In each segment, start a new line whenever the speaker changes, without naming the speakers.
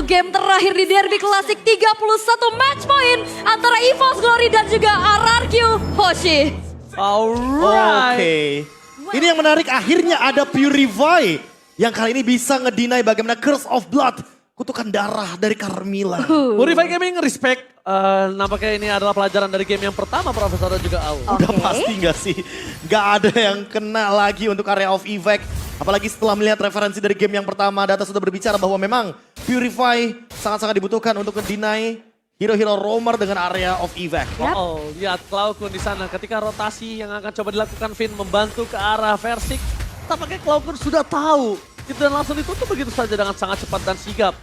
Game terakhir di Derby Classic 31 match point antara EVOS Glory dan juga RRQ Hoshi.
Alright.
Oke. Ini yang menarik, akhirnya ada Purify yang kali ini bisa ngedinai bagaimana Curse of Blood, kutukan darah dari Carmilla.
Purify Gaming respect. Nampaknya ini adalah pelajaran dari game yang pertama Profesor dan juga Au.
Udah pasti gak sih? Gak ada yang kena lagi untuk area of effect. Apalagi setelah melihat referensi dari game yang pertama, data sudah berbicara bahwa memang Purify sangat-sangat dibutuhkan untuk ngedinai hero-hero roamer dengan area of effect.
Oh, lihat Cloudkun di sana ketika rotasi yang akan coba dilakukan Finn membantu ke arah Versik. Tampaknya Cloudkun sudah tahu. Itu dan langsung ditutup begitu saja dengan sangat cepat dan sigap.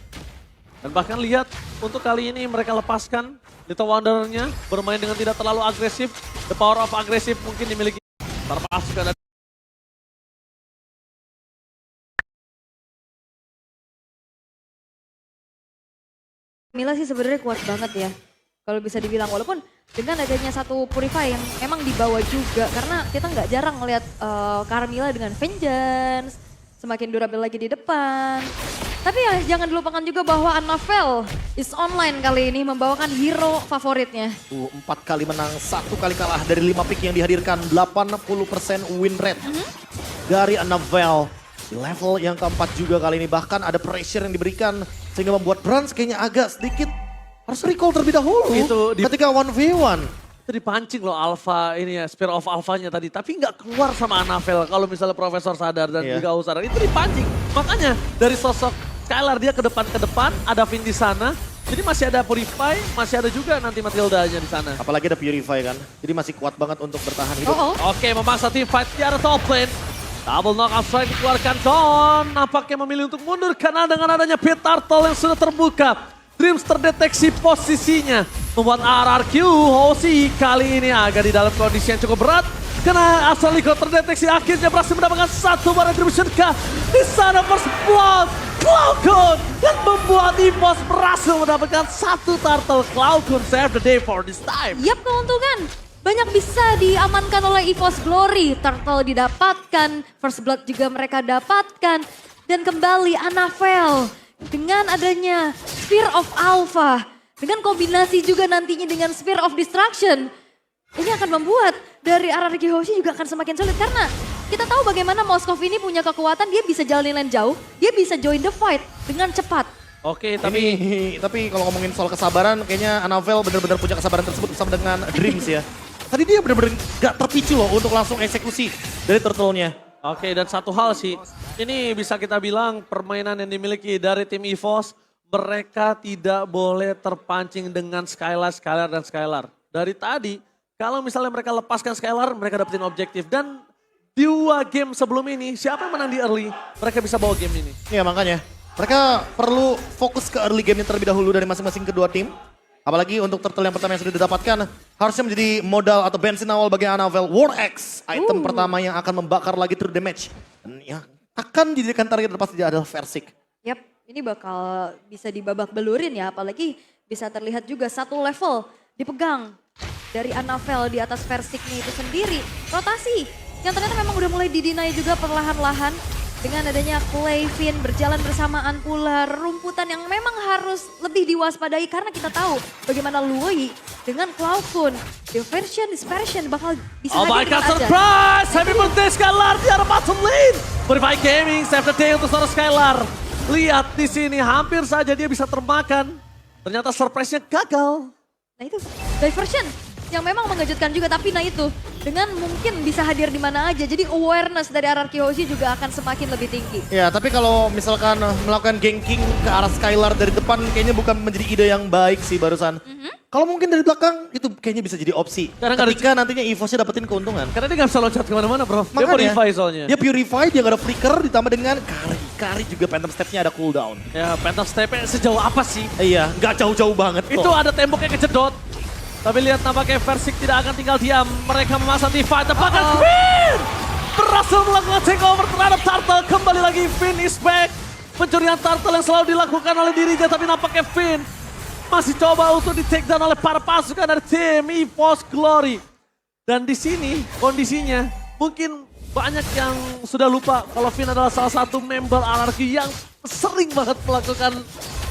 Dan bahkan lihat untuk kali ini mereka lepaskan Little Wanderer-nya bermain dengan tidak terlalu agresif. The power of agresif mungkin dimiliki para pasukan.
Mila sih sebenarnya kuat banget ya. Kalau bisa dibilang, walaupun dengan adanya satu Purify yang emang dibawa juga. Karena kita nggak jarang ngeliat Carmilla dengan Vengeance, semakin durable lagi di depan. Tapi ya jangan dilupakan juga bahwa Annabelle is online kali ini membawakan hero favoritnya.
4 kali menang, 1 kali kalah dari 5 pick yang dihadirkan, 80% win rate dari Annabelle. Di level yang keempat juga kali ini, bahkan ada pressure yang diberikan sehingga membuat Brans kayaknya agak sedikit harus recall terlebih dahulu ketika 1v1.
Itu dipancing loh Alpha ini ya, Spear of Alpha-nya tadi. Tapi nggak keluar sama Annabelle kalau misalnya Profesor sadar dan juga Au sadar. Itu dipancing. Makanya dari sosok Skylar dia ke depan, ada Finn di sana. Jadi masih ada Purify, masih ada juga nanti Matilda-nya di sana.
Apalagi ada Purify kan, jadi masih kuat banget untuk bertahan hidup.
Oke, memaksa tim fight di arah top lane. Double knockout strike dikeluarkan Dawn. Nampaknya memilih untuk mundur karena dengan adanya Pit Turtle yang sudah terbuka. Dreams terdeteksi posisinya. Membuat RRQ Hoshi kali ini agak di dalam kondisi yang cukup berat. Karena Astraliko terdeteksi akhirnya berhasil mendapatkan satu bar retribution K. Di sana first blood Cloudkun yang membuat EVOS berhasil mendapatkan satu turtle. Cloudkun save the day for this time.
Yap, keuntungan banyak bisa diamankan oleh EVOS Glory. Turtle didapatkan, First Blood juga mereka dapatkan. Dan kembali Annabelle dengan adanya Spear of Alpha. Dengan kombinasi juga nantinya dengan Spear of Destruction. Ini akan membuat dari RRQ Hoshi juga akan semakin sulit. Karena kita tahu bagaimana Moskov ini punya kekuatan, dia bisa jalanin lane jauh. Dia bisa join the fight dengan cepat.
Oke,
Tapi kalau ngomongin soal kesabaran, kayaknya Annabelle benar-benar punya kesabaran tersebut bersama dengan Dreams ya. Tadi dia benar-benar gak terpicu loh untuk langsung eksekusi dari turtle-nya.
Oke, dan satu hal sih, ini bisa kita bilang permainan yang dimiliki dari tim EVOS, mereka tidak boleh terpancing dengan Skylar dan Skylar. Dari tadi, kalau misalnya mereka lepaskan Skylar, mereka dapetin objektif. Dan 2 game sebelum ini, siapa yang menang di early, mereka bisa bawa game ini.
Iya makanya, mereka perlu fokus ke early game-nya terlebih dahulu dari masing-masing kedua tim. Apalagi untuk turtle yang pertama yang sudah didapatkan, harusnya menjadi modal atau bensin awal bagi Annabelle. War Axe, item pertama yang akan membakar lagi true damage. Dan yang akan dijadikan target pasti adalah Versik.
Yap, ini bakal bisa dibabak belurin ya. Apalagi bisa terlihat juga satu level dipegang dari Annabelle di atas Versiknya itu sendiri. Rotasi yang ternyata memang udah mulai didinai juga perlahan-lahan. Dengan adanya Clay, Finn berjalan bersamaan pula, rumputan yang memang harus lebih diwaspadai karena kita tahu bagaimana Lui dengan Cloudkun, Diversion, Dispersion bakal bisa
Oh my god,
aja.
surprise! Happy birthday Skylar di arah bottom lane! Purify Gaming, save the day untuk seorang Skylar. Lihat di sini hampir saja dia bisa termakan. Ternyata surprise-nya gagal.
Nah itu, Diversion yang memang mengejutkan juga, tapi nah itu dengan mungkin bisa hadir di mana aja. Jadi awareness dari RRQ Hoshi juga akan semakin lebih tinggi.
Ya tapi kalau misalkan melakukan ganking ke arah Skylar dari depan kayaknya bukan menjadi ide yang baik sih barusan. Kalau mungkin dari belakang itu kayaknya bisa jadi opsi.
Karena nggak ada-
Ketika nantinya EVOS-nya dapetin keuntungan.
Karena dia gak bisa loncat kemana-mana bro. Dia
Makanya,
Purify soalnya.
Dia Purify, dia gak ada flicker ditambah dengan Kari juga Phantom Step-nya ada cooldown.
Ya Phantom Step-nya sejauh apa sih?
Iya, gak jauh-jauh banget
Itu
kok.
ada temboknya kejedot. Tapi lihat nampaknya Versik tidak akan tinggal diam. Mereka memasang D5, tepakan Finn! Berhasil melakukan takeover terhadap Turtle. Kembali lagi Finn is back. Pencurian Turtle yang selalu dilakukan oleh dirinya. Tapi nampaknya Finn masih coba untuk di take down oleh para pasukan dari tim EVOS Glory. Dan di sini kondisinya mungkin banyak yang sudah lupa kalau Finn adalah salah satu member RRQ yang sering banget melakukan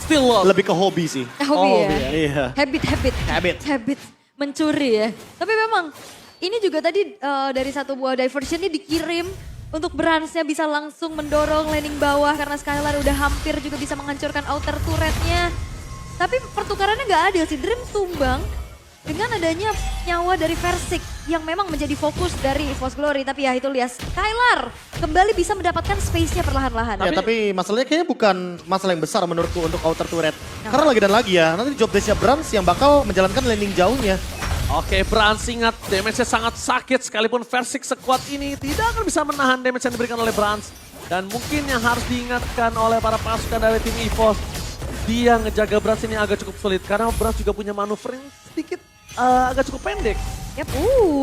Still love.
Lebih ke hobi sih.
Hobi ya.
Iya.
Habit. Mencuri ya. Tapi memang ini juga tadi dari satu buah diversion ini dikirim untuk Bransnya bisa langsung mendorong landing bawah karena Skylar udah hampir juga bisa menghancurkan outer turretnya. Tapi pertukarannya nggak adil sih. Dream tumbang dengan adanya nyawa dari Versik yang memang menjadi fokus dari EVOS Glory. Tapi ya itu lihat Skylar kembali bisa mendapatkan space-nya perlahan-lahan.
Ya, tapi masalahnya kayaknya bukan masalah yang besar menurutku untuk outer turret. Karena lagi dan lagi ya, nanti job desk-nya Brans yang bakal menjalankan landing jauhnya.
Oke, Brans ingat damage-nya sangat sakit sekalipun Versik sekuat ini tidak akan bisa menahan damage yang diberikan oleh Brans. Dan mungkin yang harus diingatkan oleh para pasukan dari tim EVOS, dia ngejaga Brans ini agak cukup sulit karena Brans juga punya manuver yang sedikit agak cukup pendek.
Yap.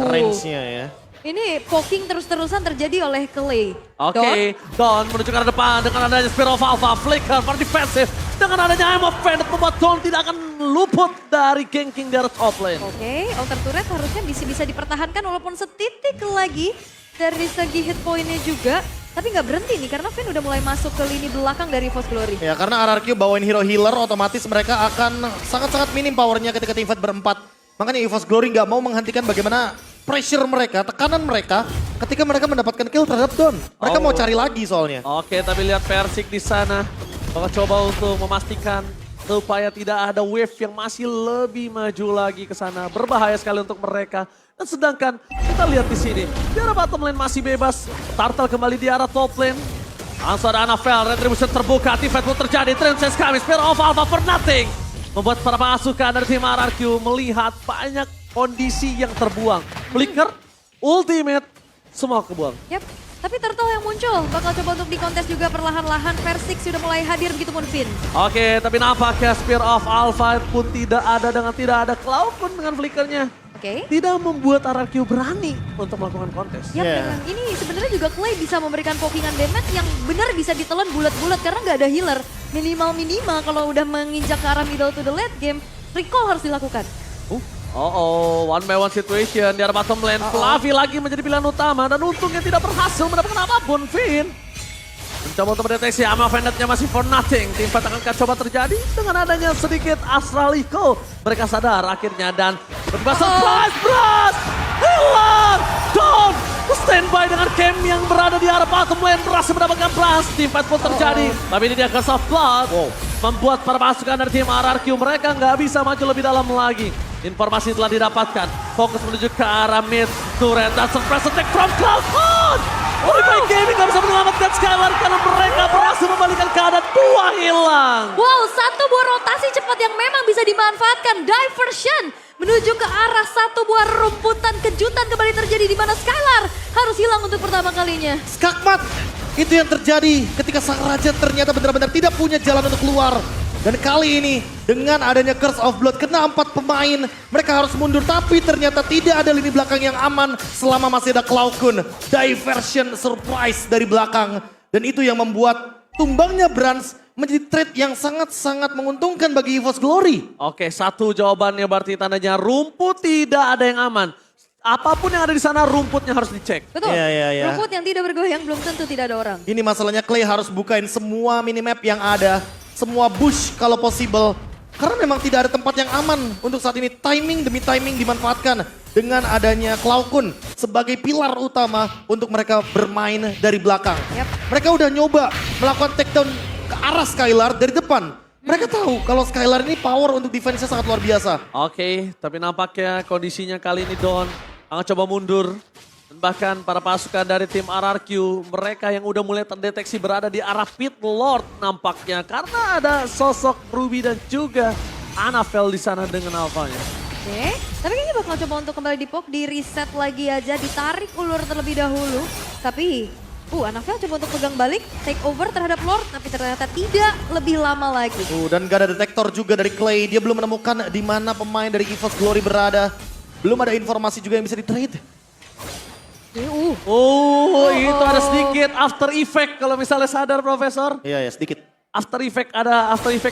Range-nya ya.
Ini poking terus-terusan terjadi oleh Clay.
Oke, Don menuju ke arah depan dengan adanya Spear of Alpha, Flicker for defensive. Dengan adanya I'm Offended membuat Don tidak akan luput dari ganking dari top lane.
Oke, outer turret harusnya bisa dipertahankan walaupun setitik lagi dari segi hit point-nya juga. Tapi nggak berhenti nih karena Finn udah mulai masuk ke lini belakang dari EVOS Glory.
Ya karena RRQ bawain hero healer otomatis mereka akan sangat-sangat minim powernya ketika tim fight berempat. Makanya EVOS Glory nggak mau menghentikan bagaimana pressure mereka, tekanan mereka ketika mereka mendapatkan kill terhadap Don. Mereka mau cari lagi soalnya.
Oke, tapi lihat Versik di sana. Bakal coba untuk memastikan supaya tidak ada wave yang masih lebih maju lagi ke sana. Berbahaya sekali untuk mereka. Dan sedangkan kita lihat di sini, di arah bottom lane masih bebas. Turtle kembali di arah top lane. Langsung ada Anavel, Retribution terbuka, T-Fight pun terjadi. Trinces kami, Spear of Alpha for nothing. Membuat para pasukan dari tim RRQ melihat banyak kondisi yang terbuang. Flicker, ultimate, semua kebuang.
Yap, tapi Turtle yang muncul bakal coba untuk dikontes juga perlahan-lahan. Versik sudah mulai hadir begitupun Finn.
Oke, tapi nampaknya Spear of Alpha pun tidak ada dengan tidak ada Cloud pun dengan flickernya.
Oke.
Tidak membuat RRQ berani untuk melakukan kontes.
Yap, dengan ini sebenarnya juga Clay bisa memberikan pokingan damage yang benar bisa ditelan bulat-bulat karena nggak ada healer. Minimal kalau udah menginjak ke arah middle to the late game, recall harus dilakukan.
One by one situation di arah bottom lane. Flavi lagi menjadi pilihan utama dan untungnya tidak berhasil mendapatkan apapun, Finn. Mencoba untuk mendeteksi Ama Offended-nya masih for nothing. Tim Fight akan coba terjadi dengan adanya sedikit Astraliko. Mereka sadar akhirnya dan tiba-tiba surprise, Bros! Hilang! Don! Standby dengan Cam yang berada di arah bottom lane berhasil mendapatkan blast. Tim Fight pun terjadi. Tapi ini dia Curse of Blood. Membuat para pasukan dari tim RRQ mereka nggak bisa maju lebih dalam lagi. Informasi telah didapatkan. Fokus menuju ke arah mid turret dan surprise attack from Cloud. Unify Gaming gak bisa menyelamatkan Skylar karena mereka berhasil membalikan keadaan. Dua hilang.
Wow, satu buah rotasi cepat yang memang bisa dimanfaatkan. Diversion menuju ke arah satu buah rumputan kejutan kembali terjadi di mana Skylar harus hilang untuk pertama kalinya.
Skakmat, itu yang terjadi ketika Sang Raja ternyata benar-benar tidak punya jalan untuk keluar. Dan kali ini dengan adanya Curse of Blood kena 4 pemain, mereka harus mundur tapi ternyata tidak ada lini belakang yang aman selama masih ada Cloud Kun. Diversion surprise dari belakang dan itu yang membuat tumbangnya Brans menjadi trade yang sangat-sangat menguntungkan bagi EVOS Glory.
Oke, satu jawabannya berarti tandanya rumput tidak ada yang aman. Apapun yang ada di sana rumputnya harus dicek.
Betul,
Iya.
rumput yang tidak bergoyang belum tentu tidak ada orang.
Ini masalahnya Clay harus bukain semua minimap yang ada. Semua bush kalau possible. Karena memang tidak ada tempat yang aman untuk saat ini. Timing demi timing dimanfaatkan dengan adanya Cloud Kun sebagai pilar utama untuk mereka bermain dari belakang.
Yap.
Mereka udah nyoba melakukan takedown ke arah Skylar dari depan. Mereka tahu kalau Skylar ini power untuk defense-nya sangat luar biasa.
Oke, tapi nampaknya kondisinya kali ini Don akan coba mundur. Dan bahkan para pasukan dari tim RRQ, mereka yang udah mulai terdeteksi berada di arah Pit Lord nampaknya. Karena ada sosok Ruby dan juga Anavel di sana dengan alfanya.
Oke, tapi kayaknya bakal coba untuk kembali dipok, di reset lagi aja, ditarik ulur terlebih dahulu. Tapi, Anavel coba untuk pegang balik, take over terhadap Lord, tapi ternyata tidak lebih lama lagi.
Dan gak ada detektor juga dari Clay. Dia belum menemukan di mana pemain dari EVOS Glory berada. Belum ada informasi juga yang bisa di-trade.
Itu ada sedikit after effect kalau misalnya sadar Profesor.
Iya, sedikit.
After effect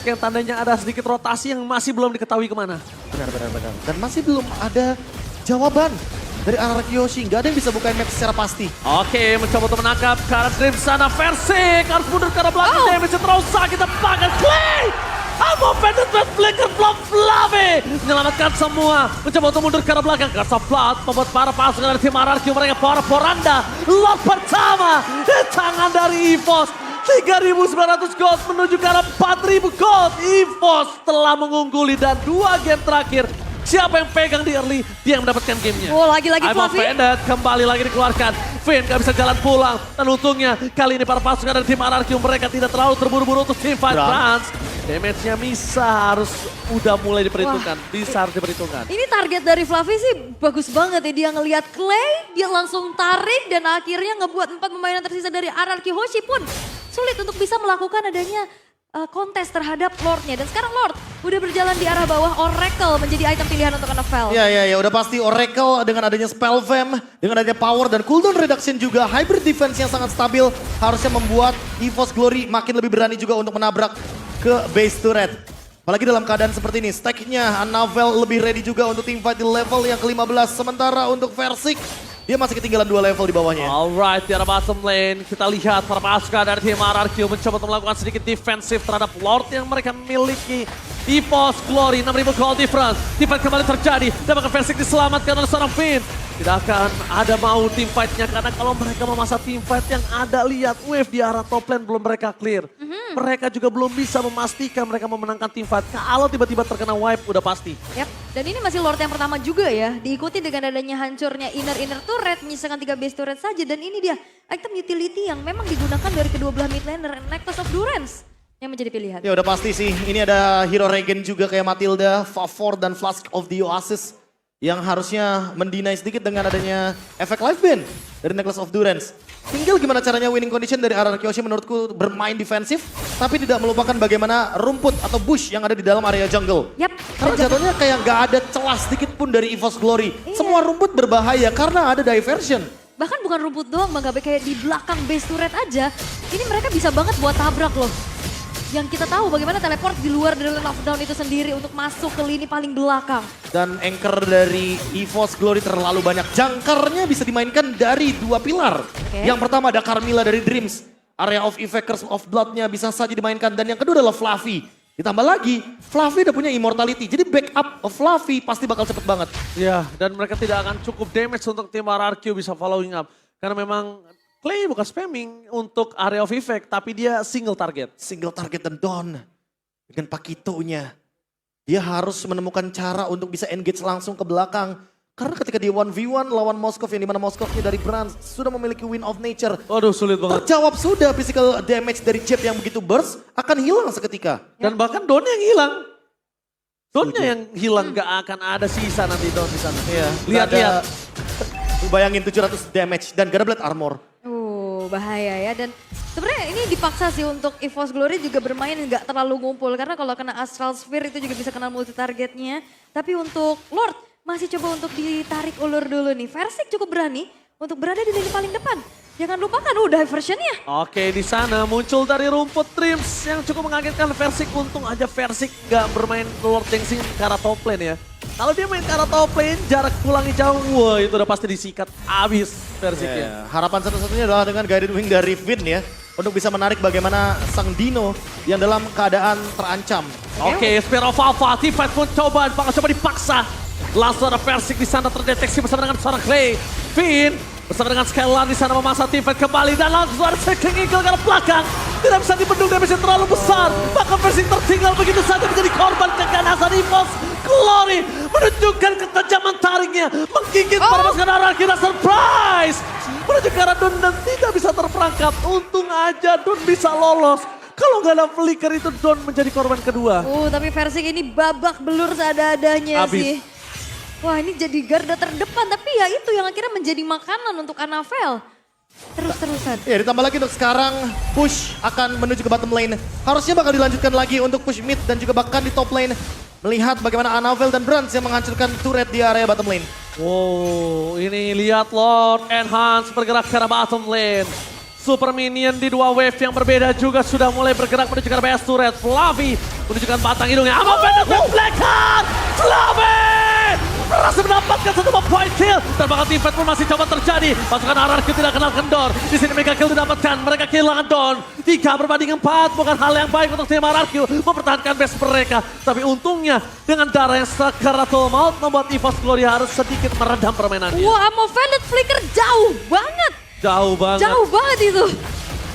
yang tandanya ada sedikit rotasi yang masih belum diketahui kemana.
Benar. Dan masih belum ada jawaban dari RRQ Yoshi. Gak ada yang bisa bukain map secara pasti.
Oke, mencoba untuk menangkap ke arah Dream sana. Versik harus mundur ke arah belakang. Damage terlalu sakit. Bahkan Clay Amo penetrate flicker from Flavi. Menyelamatkan semua. Mencoba untuk mundur ke arah belakang. Curse of Blood membuat para pasukan dari tim RRQ mereka poranda. Lot pertama di tangan dari EVOS. 3.900 gold menuju ke arah 4.000 gold. EVOS telah mengungguli dan 2 game terakhir. Siapa yang pegang di early, dia yang mendapatkan gamenya.
Oh, lagi-lagi Fluffy.
Offended, kembali lagi dikeluarkan. Finn gak bisa jalan pulang. Dan untungnya kali ini para pasukan dari tim RRQ mereka tidak terlalu terburu-buru untuk teamfight Brans. Damage-nya bisa harus udah mulai diperhitungkan. Bisa harus diperhitungkan.
Ini target dari Fluffy sih bagus banget ya. Dia ngelihat Clay, dia langsung tarik dan akhirnya ngebuat 4 pemain yang tersisa dari RRQ. Hoshi pun sulit untuk bisa melakukan adanya kontes terhadap Lord-nya. Dan sekarang Lord udah berjalan di arah bawah. Oracle menjadi item pilihan untuk NFL.
Ya, udah pasti Oracle dengan adanya Spell Vamp, dengan adanya power dan cooldown reduction juga, hybrid defense yang sangat stabil harusnya membuat EVOS Glory makin lebih berani juga untuk menabrak ke base turret. Apalagi dalam keadaan seperti ini, stacknya Anavel lebih ready juga untuk teamfight di level yang ke-15. Sementara untuk Versik, dia masih ketinggalan 2 level di bawahnya.
Alright, di arah bottom lane kita lihat para pasukan dari tim RRQ mencoba untuk melakukan sedikit defensif terhadap Lord yang mereka miliki. EVOS Glory 6.000 gold difference. Teamfight kembali terjadi dan bahkan Versik diselamatkan oleh seorang Finn. Tidak akan ada mau teamfight-nya karena kalau mereka memasa teamfight yang ada lihat wave di arah top lane belum mereka clear. Mereka juga belum bisa memastikan mereka memenangkan teamfight. Kalau tiba-tiba terkena wipe udah pasti.
Yap, dan ini masih Lord yang pertama juga ya. Diikuti dengan adanya hancurnya inner turret, menyisakan 3 base turret saja. Dan ini dia item utility yang memang digunakan dari kedua belah mid laner, Necklace of Durance yang menjadi pilihan.
Ya udah pasti sih, ini ada hero regen juga kayak Matilda, Favor dan Flask of the Oasis. Yang harusnya mendinai sedikit dengan adanya efek life ban dari Necklace of Durance. Tinggal gimana caranya winning condition dari RRQ Hoshi menurutku bermain defensif, tapi tidak melupakan bagaimana rumput atau bush yang ada di dalam area jungle.
Yap.
Karena jatuhnya kayak gak ada celah sedikit pun dari EVOS Glory. Semua rumput berbahaya karena ada diversion.
Bahkan bukan rumput doang Bang Gabe, kayak di belakang base turret aja, ini mereka bisa banget buat tabrak loh. Yang kita tahu bagaimana teleport di luar dari lockdown itu sendiri untuk masuk ke lini paling belakang.
Dan anchor dari EVOS Glory terlalu banyak. Jangkarnya bisa dimainkan dari 2 pilar. Yang pertama ada Carmilla dari Dreams. Area of Effect, Curse of Blood-nya bisa saja dimainkan. Dan yang kedua adalah Fluffy. Ditambah lagi, Fluffy udah punya immortality. Jadi backup of Fluffy pasti bakal cepet banget.
Ya, dan mereka tidak akan cukup damage untuk tim RRQ bisa following up. Karena memang Clay bukan spamming untuk area of effect, tapi dia single target.
Single target dan Dawn. Dengan Pakitonya. Dia harus menemukan cara untuk bisa engage langsung ke belakang. Karena ketika dia 1v1 lawan Moskov yang dimana Moskovnya dari Brans sudah memiliki Wind of Nature.
Waduh, sulit banget.
Terjawab sudah physical damage dari Jeb yang begitu burst akan hilang seketika.
Dan bahkan Dawn yang hilang. Dawnnya yang hilang, gak akan ada sisa nanti Dawn di sana.
Iya,
Lihat-lihat.
Bayangin 700 damage dan gak ada Blade Armor.
Bahaya ya, dan sebenarnya ini dipaksa sih untuk EVOS Glory juga bermain nggak terlalu ngumpul. Karena kalau kena Astral Sphere itu juga bisa kena multi targetnya. Tapi untuk Lord masih coba untuk ditarik ulur dulu nih. Versik cukup berani untuk berada di lini paling depan. Jangan lupakan diversionnya.
Oke, di sana muncul dari rumput Dreams yang cukup mengagetkan Versik. Untung aja Versik gak bermain Lord Dancing ke arah top lane ya. Kalau dia main ke arah top lane, jarak pulangnya jauh, wah itu udah pasti disikat abis Versiknya.
Harapan satu-satunya adalah dengan guided wing dari Finn ya. Untuk bisa menarik bagaimana sang Dino yang dalam keadaan terancam.
Oke, Spear of Alpha, teamfight pun coba dipaksa. Langsung ada Versik di sana terdeteksi bersama dengan seorang Clay. Finn bersama dengan Skylar di sana memasang teamfight kembali. Dan langsung ada Second Eagle ke arah belakang. Tidak bisa dibendung, damage terlalu besar. Maka Versik tertinggal begitu saja menjadi korban keganasan EVOS Glory. Menunjukkan ketajaman taringnya. Menggigit para pasukan RRQ dan surprise. Menuju ke arah Dawn dan tidak bisa terperangkap. Untung aja Dawn bisa lolos. Kalau nggak ada flicker itu Dawn menjadi korban kedua.
Tapi Versik ini babak belur seadanya
Abis.
sih. Wah, ini jadi garda terdepan, tapi ya itu yang akhirnya menjadi makanan untuk Anavel. Terus-terusan.
Ya, ditambah lagi untuk sekarang push akan menuju ke bottom lane. Harusnya bakal dilanjutkan lagi untuk push mid dan juga bahkan di top lane. Melihat bagaimana Anavel dan Brans yang menghancurkan turret di area bottom lane.
Wow, ini lihat Lord Enhance bergerak ke arah bottom lane. Super Minion di 2 wave yang berbeda juga sudah mulai bergerak menuju ke arah base turret. Fluffy menunjukkan batang hidungnya. Amo penetrate Blackheart! Fluffy! berhasil mendapatkan satu point kill. Terbakat team fight pun masih coba terjadi. Pasukan RRQ tidak kenal kendor. Di sini mega kill didapatkan. Mereka kehilangan Dawn. 3 berbanding 4 bukan hal yang baik untuk tim RRQ mempertahankan base mereka. Tapi untungnya dengan darah yang sakaratul maut membuat EVOS Glory harus sedikit meredam permainannya.
Wah, Amo Vandit flicker jauh banget.
Jauh banget.
Jauh banget itu.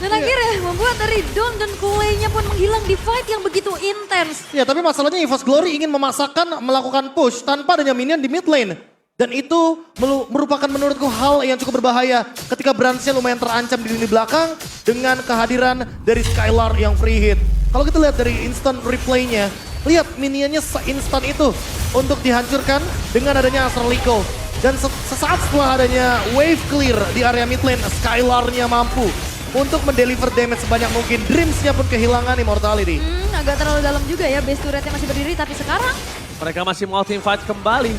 Dan akhirnya membuat dari Dawn dan Kulenya pun menghilang di fight yang begitu intens.
Ya, tapi masalahnya EVOS Glory ingin memaksakan melakukan push tanpa adanya minion di mid lane. Dan itu merupakan menurutku hal yang cukup berbahaya ketika Branch-nya lumayan terancam di lini belakang dengan kehadiran dari Skylar yang free hit. Kalau kita lihat dari instant replay-nya, lihat minionnya seinstan itu untuk dihancurkan dengan adanya Astral Echo. Dan sesaat setelah adanya wave clear di area mid lane, Skylar-nya mampu untuk mendeliver damage sebanyak mungkin. Dreams-nya pun kehilangan immortality.
Agak terlalu dalam juga ya, base turretnya masih berdiri, tapi sekarang
Mereka masih mau team fight kembali.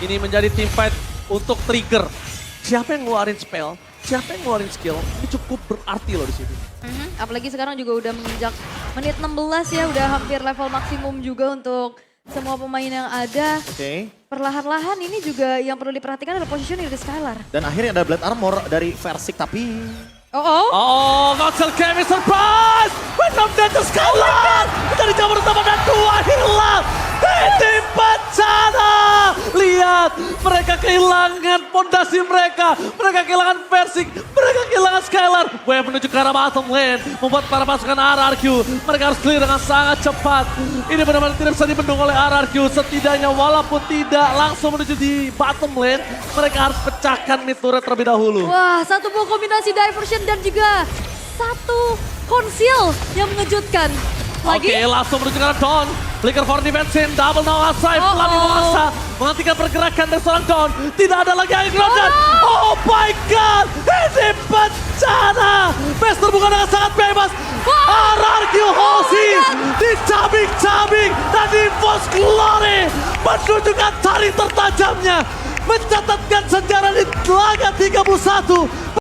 Ini menjadi team fight untuk trigger. Siapa yang ngeluarin spell, siapa yang ngeluarin skill, ini cukup berarti loh di sini.
apalagi sekarang juga udah menginjak menit 16 ya, udah hampir level maksimum juga untuk semua pemain yang ada.
Oke.
Perlahan-lahan ini juga yang perlu diperhatikan adalah positioning dari Skylar.
Dan akhirnya ada Blade Armor dari Versik, tapi
Oh, Goxel Kemi surprise! Venom dan Skylar! Dari jamur utama dan 2 hilang! Ini bencana! Lihat, mereka kehilangan fondasi mereka. Mereka kehilangan Versik, mereka kehilangan Skylar. Wave menuju ke arah bottom lane. Membuat para pasukan RRQ. Mereka harus clear dengan sangat cepat. Ini benar-benar tidak bisa dibendung oleh RRQ. Setidaknya walaupun tidak langsung menuju di bottom lane. Mereka harus pecahkan mid turret terlebih dahulu.
Wah, satu buah kombinasi diversion dan juga satu conceal yang mengejutkan. Lagi?
Oke, langsung menuju ke arah Dawn. Flicker for defense in, double no outside. Flammy memaksa menghentikan pergerakan dari seorang Dawn. Tidak ada lagi yang grounded. Oh my god, ini bencana. Best terbuka dengan sangat bebas. RRQ Hoshi dicabik-cabik dan EVOS Glory menunjukkan taring tertajamnya. Mencatatkan sejarah di laga 31.